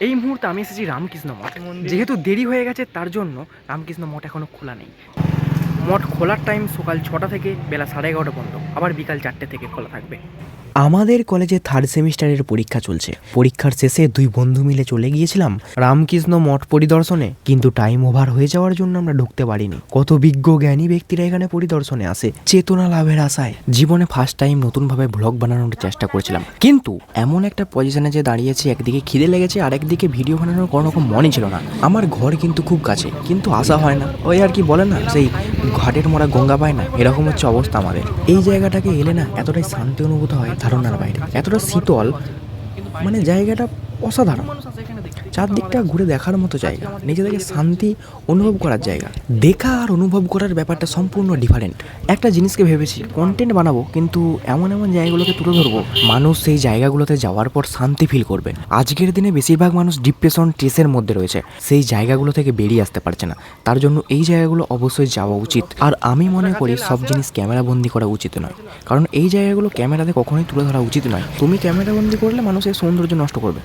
এই মুহূর্তে আমি এসেছি রামকৃষ্ণ মঠ। যেহেতু দেরি হয়ে গেছে তার জন্য রামকৃষ্ণ মঠ এখনও খোলা নেই। মঠ খোলার টাইম সকাল 6টা থেকে বেলা 11:30 পর্যন্ত, আবার বিকাল 4টে থেকে খোলা থাকবে। আমাদের কলেজে থার্ড সেমিস্টারের পরীক্ষা চলছে। পরীক্ষার শেষে দুই বন্ধু মিলে চলে গিয়েছিলাম রামকৃষ্ণ মঠ পরিদর্শনে, কিন্তু টাইম ওভার হয়ে যাওয়ার জন্য আমরা ঢুকতে পারিনি। কত বিজ্ঞ জ্ঞানী ব্যক্তিরা এখানে পরিদর্শনে আসে চেতনা লাভের আশায়। জীবনে ফার্স্ট টাইম নতুনভাবে ব্লগ বানানোর চেষ্টা করেছিলাম, কিন্তু এমন একটা পজিশনে যে দাঁড়িয়েছি, একদিকে খিদে লেগেছে আর একদিকে ভিডিও বানানোর কোনো রকম মনই ছিল না। আমার ঘর কিন্তু খুব কাছে, কিন্তু আসা হয় না। ওই আর কি বলে না, সেই ঘাটের মোড়া গঙ্গা পায় না, এরকম হচ্ছে অবস্থা আমাদের। এই জায়গাটাকে এলে না এতটাই শান্তি অনুভূত হয় ধারণার বাইরে, এতটা শীতল, মানে জায়গাটা অসাধারণ। চারদিকটা ঘুরে দেখার মতো জায়গা, নিজেদেরকে শান্তি অনুভব করার জায়গা। দেখা আর অনুভব করার ব্যাপারটা সম্পূর্ণ ডিফারেন্ট। একটা জিনিসকে ভেবেছি কন্টেন্ট বানাবো, কিন্তু এমন এমন জায়গাগুলোকে তুলে ধরবো মানুষ সেই জায়গাগুলোতে যাওয়ার পর শান্তি ফিল করবে। আজকের দিনে বেশিরভাগ মানুষ ডিপ্রেশন স্ট্রেসের মধ্যে রয়েছে, সেই জায়গাগুলো থেকে বেরিয়ে আসতে পারছে না। তার জন্য এই জায়গাগুলো অবশ্যই যাওয়া উচিত। আর আমি মনে করি সব জিনিস ক্যামেরাবন্দি করা উচিত নয়, কারণ এই জায়গাগুলো ক্যামেরাতে কখনোই তুলে ধরা উচিত নয়। তুমি ক্যামেরাবন্দি করলে মানুষের সৌন্দর্য নষ্ট করবে।